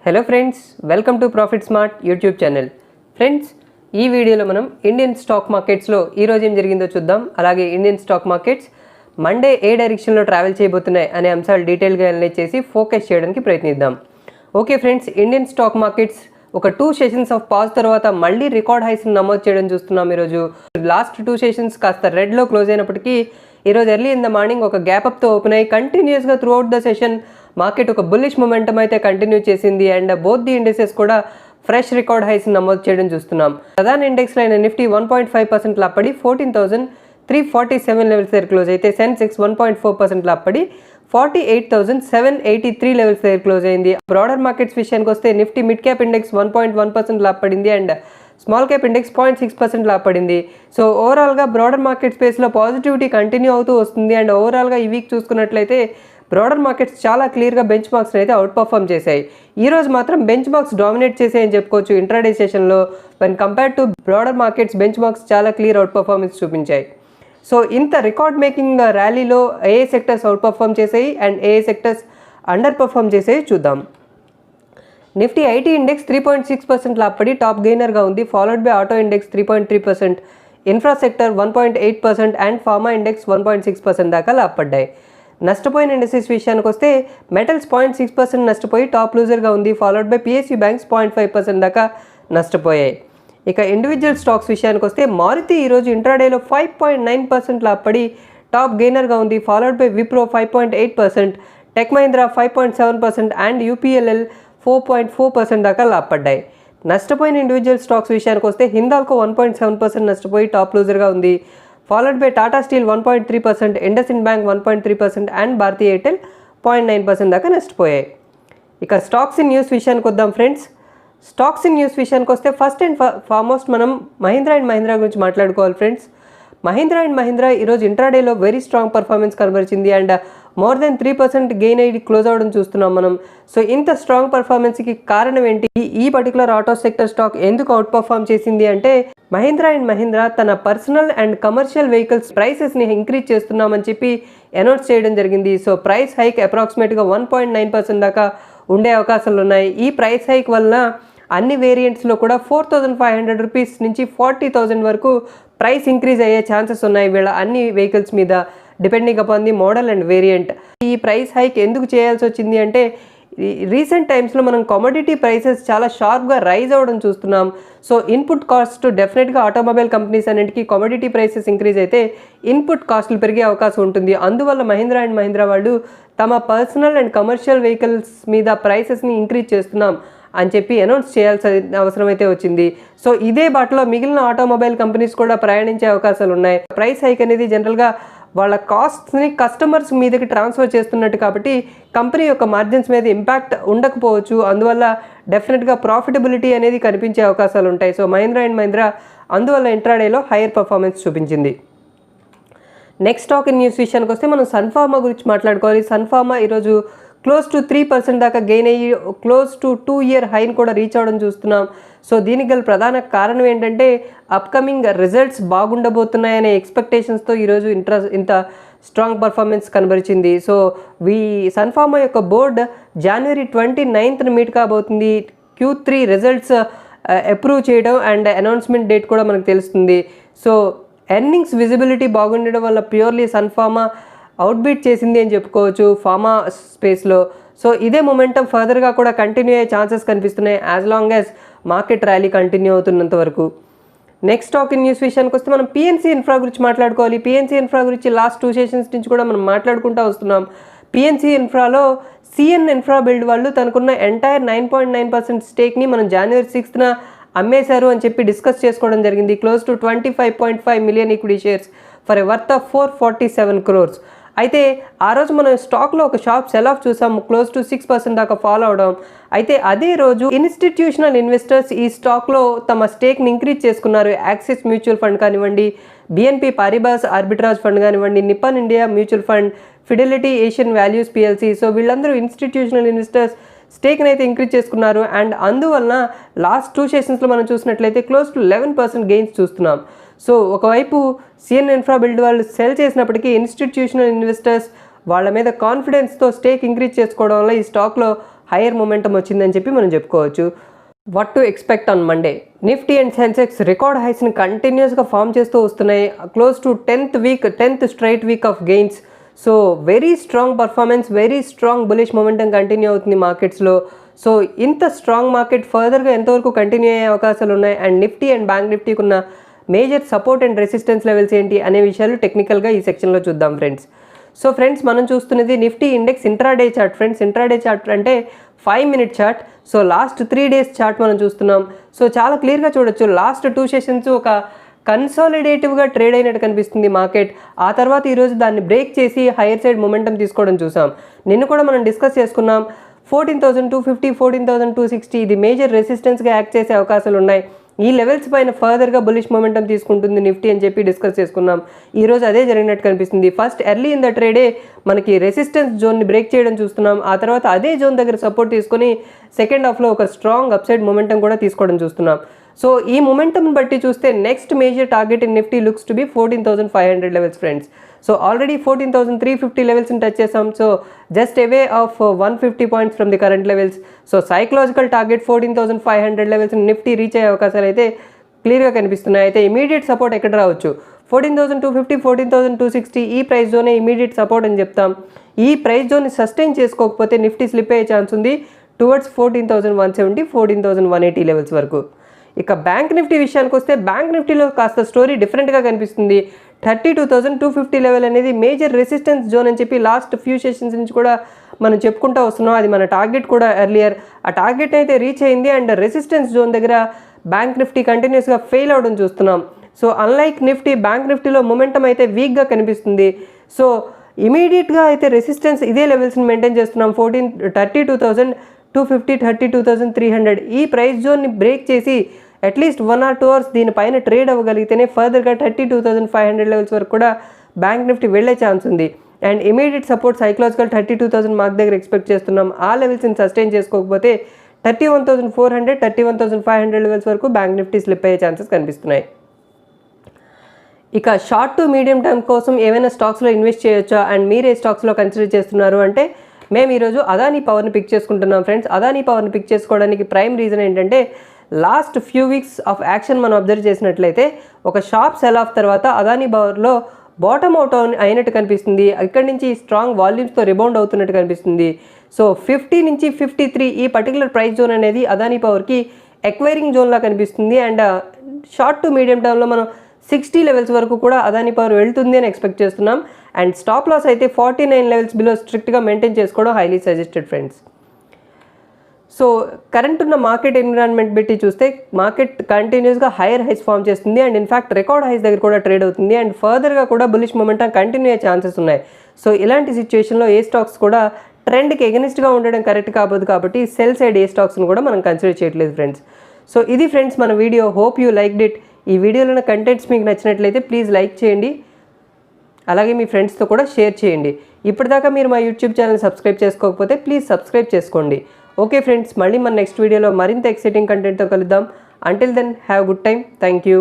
Hello friends, welcome to profit smart YouTube channel. Friends, ఈ వీడియోలో మనం ఇండియన్ స్టాక్ మార్కెట్స్లో ఈరోజు ఏం జరిగిందో చూద్దాం. అలాగే ఇండియన్ స్టాక్ మార్కెట్స్ మండే ఏ డైరెక్షన్లో ట్రావెల్ చేయబోతున్నాయి అనే అంశాలు డీటెయిల్గా అనలైజ్ చేసి ఫోకస్ చేయడానికి ప్రయత్నిద్దాం. Okay friends, Indian stock markets ఒక 2 సెషన్స్ ఆఫ్ పాజ్ తర్వాత మళ్ళీ రికార్డ్ హైస్ని నమోదు చేయడం చూస్తున్నాం. ఈరోజు లాస్ట్ 2 సెషన్స్ కాస్త రెడ్లో క్లోజ్ అయినప్పటికీ ఈరోజు ఎర్లీ ఇన్ ద మార్నింగ్ ఒక గ్యాప్ అప్తో ఓపెన్ అయ్యి కంటిన్యూస్గా throughout the session market ఒక బుల్లిష్ మొమెంటం అయితే కంటిన్యూ చేసింది. అండ్ బోత్ ది ఇండెక్సెస్ కూడా ఫ్రెష్ రికార్డ్ హైస్ నమోదు చేయడం చూస్తున్నాం. ప్రధాన ఇండెక్స్లో అయిన నిఫ్టీ 1.5% లాపడి 14,347 లెవెల్స్ దగ్గర క్లోజ్ అయితే సెన్సెక్స్ 1.4% లాపడి 48,783 లెవెల్స్ దగ్గర క్లోజ్ అయింది. బ్రాడర్ మార్కెట్స్ విషయానికి వస్తే నిఫ్టీ మిడ్ క్యాప్ ఇండెక్స్ 1.1% లాపడింది and small cap index 0.6% లాపడింది. So ఓవరాల్గా బ్రాడర్ మార్కెట్ స్పేస్లో పాజిటివిటీ కంటిన్యూ అవుతూ వస్తుంది. అండ్ ఓవరాల్గా ఈ వీక్ చూసుకున్నట్లయితే బ్రాడర్ మార్కెట్స్ చాలా క్లియర్గా బెంచ్ మార్క్స్ని అయితే అవుట్ పర్ఫామ్ చేశాయి. ఈరోజు మాత్రం బెంచ్ మార్క్స్ డామినేట్ చేసాయని చెప్పుకోవచ్చు. ఇంట్రాడే సెషన్లో when compare to broader markets bench marks చాలా క్లియర్ అవుట్ పర్ఫార్మెన్స్ చూపించాయి. సో ఇంత రికార్డ్ మేకింగ్ ర్యాలీలో ఏ సెక్టర్స్ అవుట్ పర్ఫామ్ చేసాయి and A sectors under perform చేసాయి చూద్దాం. నిఫ్టీ ఐటీ ఇండెక్స్ 3.6% లాపడి టాప్ గెయినర్గా ఉంది. Followed by auto index 3.3%, infra sector 1.8% and pharma index 1.6% దాకా లాపడ్డాయి. నష్టపోయిన ఇండస్ట్రీస్ విషయానికి వస్తే మెటల్స్ 0.6% నష్టపోయి టాప్ లూజర్గా ఉంది. ఫాలోడ్ బై పిఎస్యూ బ్యాంక్స్ 0.5% దాకా నష్టపోయాయి. ఇక ఇండివిజువల్ స్టాక్స్ విషయానికి వస్తే మారుతి ఈరోజు ఇంట్రాడేలో 5.9% లాపడి టాప్ గెయినర్గా ఉంది. Followed by Wipro 5.8%, Tech Mahindra 5.7% and యూపీఎల్ఎల్ 4.4% దాకా లాపడ్డాయి. నష్టపోయిన ఇండివిజువల్ స్టాక్స్ విషయానికి వస్తే హిందాల్కో 1.7% నష్టపోయి టాప్ లూజర్గా ఉంది. Followed by Tata steel 1.3%, IndusInd bank 1.3% and Bharti Airtel 0.9% దాకా నష్టపోయాయి. ఇక స్టాక్స్ ఇన్ న్యూస్ విషయానికి వద్దాం ఫ్రెండ్స్. స్టాక్స్ ఇన్ న్యూస్ విషయానికి వస్తే ఫస్ట్ అండ్ ఫార్మోస్ట్ మనం మహీంద్రా అండ్ మహీంద్రా గురించి మాట్లాడుకోవాలి ఫ్రెండ్స్. మహీంద్రా అండ్ మహీంద్రా ఈరోజు ఇంట్రాడేలో వెరీ స్ట్రాంగ్ పర్ఫార్మెన్స్ కనబరిచింది అండ్ మోర్ దెన్ 3% గెయిన్ అయ్యి క్లోజ్ అవ్వడం చూస్తున్నాం మనం. సో ఇంత స్ట్రాంగ్ పర్ఫార్మెన్స్కి కారణం ఏంటి? ఈ పర్టికులర్ ఆటో సెక్టర్ స్టాక్ ఎందుకు అవుట్ పర్ఫామ్ చేసింది అంటే మహీంద్రా అండ్ మహీంద్రా తన పర్సనల్ అండ్ కమర్షియల్ వెహికల్స్ ప్రైసెస్ని ఇంక్రీజ్ చేస్తున్నామని చెప్పి అనౌన్స్ చేయడం జరిగింది. సో ప్రైస్ హైక్ అప్రాక్సిమేట్గా 1.9% దాకా ఉండే అవకాశాలు ఉన్నాయి. ఈ ప్రైస్ హైక్ వలన అన్ని వేరియంట్స్లో కూడా 4,500 రూపీస్ నుంచి 40,000 వరకు ప్రైస్ ఇంక్రీజ్ అయ్యే ఛాన్సెస్ ఉన్నాయి వీళ్ళ అన్ని వెహికల్స్ మీద, depending upon the model and variant. ఈ ప్రైస్ హైక్ ఎందుకు చేయాల్సి వచ్చింది అంటే రీసెంట్ టైమ్స్లో మనం కమోడిటీ ప్రైసెస్ చాలా షార్ప్గా రైజ్ అవ్వడం చూస్తున్నాం. సో ఇన్పుట్ కాస్ట్ డెఫినెట్గా ఆటోమొబైల్ కంపెనీస్ అన్నిటికీ కమోడిటీ ప్రైసెస్ ఇంక్రీజ్ అయితే ఇన్పుట్ కాస్టులు పెరిగే అవకాశం ఉంటుంది. అందువల్ల మహీంద్రా అండ్ మహీంద్రా వాళ్ళు తమ పర్సనల్ అండ్ కమర్షియల్ వెహికల్స్ మీద ప్రైసెస్ని ఇంక్రీజ్ చేస్తున్నాం అని చెప్పి అనౌన్స్ చేయాల్సిన అవసరం అయితే వచ్చింది. సో ఇదే బాటలో మిగిలిన ఆటోమొబైల్ కంపెనీస్ కూడా ప్రయాణించే అవకాశాలు ఉన్నాయి. ప్రైస్ హైక్ అనేది జనరల్గా వాళ్ళ కాస్ట్ని కస్టమర్స్ మీదకి ట్రాన్స్ఫర్ చేస్తున్నట్టు కాబట్టి కంపెనీ యొక్క మార్జిన్స్ మీద ఇంపాక్ట్ ఉండకపోవచ్చు. అందువల్ల డెఫినెట్గా ప్రాఫిటబిలిటీ అనేది కనిపించే అవకాశాలు ఉంటాయి. సో మహీంద్రా అండ్ మహీంద్రా అందువల్ల ఇంట్రాడేలో హైయర్ పర్ఫార్మెన్స్ చూపించింది. నెక్స్ట్ స్టాక్ ఇన్ న్యూస్ విషయానికి వస్తే మనం సన్ఫార్మా గురించి మాట్లాడుకోవాలి. సన్ఫార్మా ఈరోజు క్లోజ్ టు 3% దాకా గెయిన్ అయ్యి క్లోజ్ టు 2-year హైని కూడా రీచ్ అవ్వడం చూస్తున్నాం. సో దీనికి గల ప్రధాన కారణం ఏంటంటే అప్కమింగ్ రిజల్ట్స్ బాగుండబోతున్నాయనే ఎక్స్పెక్టేషన్స్తో ఈరోజు ఇంత స్ట్రాంగ్ పర్ఫార్మెన్స్ కనబరిచింది. సో సన్ఫార్మా యొక్క బోర్డ్ January 29th మీట్ కాబోతుంది. Q3 రిజల్ట్స్ అప్రూవ్ చేయడం అండ్ అనౌన్స్మెంట్ డేట్ కూడా మనకు తెలుస్తుంది. సో ఎర్నింగ్స్ విజిబిలిటీ బాగుండడం వల్ల ప్యూర్లీ సన్ఫార్మా అవుట్బీట్ చేసింది అని చెప్పుకోవచ్చు ఫార్మా స్పేస్లో. సో ఇదే మొమెంటం ఫర్దర్గా కూడా కంటిన్యూ అయ్యే ఛాన్సెస్ కనిపిస్తున్నాయి as long as market rally continue అవుతున్నంత వరకు. నెక్స్ట్ స్టాక్ ఇన్ న్యూస్ విషయానికి వస్తే మనం పిఎన్సీ ఇన్ఫ్రా గురించి మాట్లాడుకోవాలి. పిఎన్సీ ఇన్ఫ్రా గురించి లాస్ట్ 2 సెషన్స్ నుంచి కూడా మనం మాట్లాడుకుంటూ వస్తున్నాం. పిఎన్సీ ఇన్ఫ్రాలో సిఎన్ ఇన్ఫ్రా బిల్డ్ వాళ్ళు తనకున్న ఎంటైర్ 9.9% స్టేక్ని మనం January 6th అమ్మేశారు అని చెప్పి డిస్కస్ చేసుకోవడం జరిగింది. Close to 25.5 million equity shares for a worth of 447 crores. అయితే ఆ రోజు మనం స్టాక్లో ఒక షార్ప్ సెల్ ఆఫ్ చూసాము, క్లోజ్ టు 6% దాకా ఫాలో అవడం. అయితే అదే రోజు ఇన్స్టిట్యూషనల్ ఇన్వెస్టర్స్ ఈ స్టాక్లో తమ స్టేక్ని ఇంక్రీజ్ చేసుకున్నారు. యాక్సిస్ మ్యూచువల్ ఫండ్ కానివ్వండి, బిఎన్పి పారిబాస్ ఆర్బిట్రాజ్ ఫండ్ కానివ్వండి, Nippon India mutual fund, Fidelity Asian values PLC. So వీళ్ళందరూ ఇన్స్టిట్యూషనల్ ఇన్వెస్టర్స్ స్టేక్ని అయితే ఇంక్రీజ్ చేసుకున్నారు. అండ్ అందువలన లాస్ట్ 2 సెషన్స్లో మనం చూసినట్లయితే క్లోజ్ టు 11% గెయిన్స్ చూస్తున్నాం. సో ఒకవైపు సిఎన్ ఇన్ఫ్రా బిల్డ్ వాళ్ళు సెల్ చేసినప్పటికీ ఇన్స్టిట్యూషనల్ ఇన్వెస్టర్స్ వాళ్ళ మీద కాన్ఫిడెన్స్తో స్టేక్ ఇంక్రీజ్ చేసుకోవడం వల్ల ఈ స్టాక్లో హైయర్ మొమెంటం వచ్చిందని చెప్పి మనం చెప్పుకోవచ్చు. What to expect on Monday? Nifty and Sensex record హైస్ని కంటిన్యూస్గా ఫామ్ చేస్తూ వస్తున్నాయి. Close to 10th straight week of gains. So very strong performance, very strong bullish momentum continue అవుతుంది మార్కెట్స్లో. సో ఇంత స్ట్రాంగ్ మార్కెట్ ఫర్దర్గా ఎంతవరకు కంటిన్యూ అయ్యే అవకాశాలు ఉన్నాయి అండ్ నిఫ్టీ అండ్ బ్యాంక్ నిఫ్టీకి ఉన్న major support and resistance levels ఏంటి అనే విషయాలు టెక్నికల్గా ఈ సెక్షన్లో చూద్దాం ఫ్రెండ్స్. సో ఫ్రెండ్స్, మనం చూస్తున్నది Nifty index intraday chart friends. Intraday chart అంటే 5 minute chart. So last 3 days chart మనం చూస్తున్నాం. సో చాలా క్లియర్గా చూడొచ్చు, లాస్ట్ 2 sessions ఒక కన్సాలిడేటివ్గా ట్రేడ్ అయినట్టు కనిపిస్తుంది మార్కెట్. ఆ తర్వాత ఈరోజు దాన్ని బ్రేక్ చేసి హైయర్ సైడ్ మొమెంటం తీసుకోవడం చూసాం. నిన్ను కూడా మనం డిస్కస్ చేసుకున్నాం. 14,250, 14,260 ఇది మేజర్ రెసిస్టెన్స్గా యాక్ట్ చేసే అవకాశాలు ఉన్నాయి. ఈ లెవెల్స్ పైన ఫర్దర్గా బులిష్ మొమెంటం తీసుకుంటుంది నిఫ్టీ అని చెప్పి డిస్కస్ చేసుకున్నాం. ఈరోజు అదే జరిగినట్టు కనిపిస్తుంది. ఫస్ట్ ఎర్లీ ఇన్ ద ట్రేడే మనకి రెసిస్టెన్స్ జోన్ని బ్రేక్ చేయడం చూస్తున్నాం. ఆ తర్వాత అదే జోన్ దగ్గర సపోర్ట్ తీసుకొని సెకండ్ హాఫ్లో ఒక స్ట్రాంగ్ అప్సైడ్ మొమెంటం కూడా తీసుకోవడం చూస్తున్నాం. సో ఈ మొమెంటం బట్టి చూస్తే next major target in Nifty looks to be 14,500 levels friends. So already 14,350 లెవెల్స్ని టచ్ చేసాం. So just away of 150 points from the current levels. So psychological target 14,500 levels Nifty reach అయ్యే అవకాశాలు అయితే క్లియర్గా కనిపిస్తున్నాయి. అయితే ఇమీడియట్ సపోర్ట్ ఎక్కడ రావచ్చు? 14,250, 14,260 ఈ ప్రైస్ జోనే ఇమీడియట్ సపోర్ట్ అని చెప్తాం. ఈ ప్రైస్ జోన్ని సస్టైన్ చేసుకోకపోతే నిఫ్టీ స్లిప్ అయ్యే ఛాన్స్ ఉంది టువర్డ్స్ 14,170, 14,180 లెవెల్స్ వరకు. ఇక బ్యాంక్ నిఫ్టీ విషయానికి వస్తే బ్యాంక్ నిఫ్టీలో కాస్త స్టోరీ డిఫరెంట్గా కనిపిస్తుంది. 32,250 లెవెల్ అనేది మేజర్ రెసిస్టెన్స్ జోన్ అని చెప్పి లాస్ట్ ఫ్యూ సెషన్స్ నుంచి కూడా మనం చెప్పుకుంటూ వస్తున్నాం. అది మన టార్గెట్ కూడా ఎర్లియర్. ఆ టార్గెట్ అయితే రీచ్ అయింది అండ్ రెసిస్టెన్స్ జోన్ దగ్గర బ్యాంక్ నిఫ్టీ కంటిన్యూస్గా ఫెయిల్ అవడం చూస్తున్నాం. సో అన్లైక్ నిఫ్టీ, బ్యాంక్ నిఫ్టీలో మొమెంటం అయితే వీక్గా కనిపిస్తుంది. సో ఇమీడియట్గా అయితే రెసిస్టెన్స్ ఇదే లెవెల్స్ని మెయింటైన్ చేస్తున్నాం. 32,250, 32,300 ఈ ప్రైస్ జోన్ని బ్రేక్ చేసి అట్లీస్ట్ 1 or 2 hours దీనిపైన ట్రేడ్ అవ్వగలిగితేనే ఫర్దర్గా 32,500 లెవెల్స్ వరకు కూడా బ్యాంక్ నిఫ్టీ వెళ్ళే ఛాన్స్ ఉంది. And immediate support psychological 32,000 mark దగ్గర ఎక్స్పెక్ట్ చేస్తున్నాం. ఆ లెవెల్స్ని సస్టైన్ చేసుకోకపోతే 31,400, 31,500 లెవెల్స్ వరకు బ్యాంక్ నిఫ్టీ స్లిప్ అయ్యే ఛాన్సెస్ కనిపిస్తున్నాయి. ఇక షార్ట్ టు మీడియం టర్మ్ కోసం ఏమైనా స్టాక్స్లో ఇన్వెస్ట్ చేయొచ్చా అండ్ మీరు ఏ స్టాక్స్లో కన్సిడర్ చేస్తున్నారు అంటే మేము ఈరోజు అదానీ పవర్ని పిక్ చేసుకుంటున్నాం ఫ్రెండ్స్. అదానీ పవర్ని పిక్ చేసుకోవడానికి ప్రైమ్ రీజన్ ఏంటంటే last few weeks of action మనం అబ్జర్వ్ చేసినట్లయితే ఒక షార్ప్ సెల్ ఆఫ్ తర్వాత అదానీ పవర్లో బాటమ్ అవుట్ అయినట్టు కనిపిస్తుంది. ఇక్కడి నుంచి స్ట్రాంగ్ వాల్యూమ్స్తో రిబౌండ్ అవుతున్నట్టు కనిపిస్తుంది. సో 50 నుంచి 53 ఈ పర్టికులర్ ప్రైస్ జోన్ అనేది అదానీ పవర్కి ఎక్వైరింగ్ జోన్లా కనిపిస్తుంది. అండ్ షార్ట్ టు మీడియం టర్మ్లో మనం 60 లెవెల్స్ వరకు కూడా అదానీ పవర్ వెళ్తుంది అని ఎక్స్పెక్ట్ చేస్తున్నాం. అండ్ స్టాప్ లాస్ అయితే 49 లెవెల్స్ బిలో స్ట్రిక్ట్గా మెయింటైన్ చేసుకోవడం highly suggested friends. So current ఉన్న మార్కెట్ ఎన్విరాన్మెంట్ బట్టి చూస్తే మార్కెట్ కంటిన్యూస్గా హైయర్ హైస్ ఫామ్ చేస్తుంది అండ్ ఇన్ఫ్యాక్ట్ రికార్డ్ హైస్ దగ్గర కూడా ట్రేడ్ అవుతుంది అండ్ ఫర్దర్గా కూడా బులిష్ మొమెంటం కంటిన్యూ అయ్యే ఛాన్సెస్ ఉన్నాయి. సో ఇలాంటి సిచ్యువేషన్లో ఏ స్టాక్స్ కూడా ట్రెండ్కి ఎగనిస్ట్గా ఉండడం కరెక్ట్ కాదు కాబట్టి సెల్ సైడ్ ఏ స్టాక్స్ని కూడా మనం కన్సిడర్ చేయట్లేదు ఫ్రెండ్స్. సో ఇది ఫ్రెండ్స్ మన video. Hope you liked it. ఈ వీడియోలో ఉన్న కంటెంట్స్ మీకు నచ్చినట్లయితే ప్లీజ్ లైక్ చేయండి, అలాగే మీ ఫ్రెండ్స్తో కూడా షేర్ చేయండి. ఇప్పటిదాకా మీరు మా యూట్యూబ్ ఛానల్ సబ్స్క్రైబ్ చేసుకోకపోతే ప్లీజ్ సబ్స్క్రైబ్ చేసుకోండి. ఓకే ఫ్రెండ్స్, మళ్ళీ మన నెక్స్ట్ వీడియోలో మరింత ఎక్సైటింగ్ కంటెంట్తో కలుద్దాం. Until then have good time. Thank you.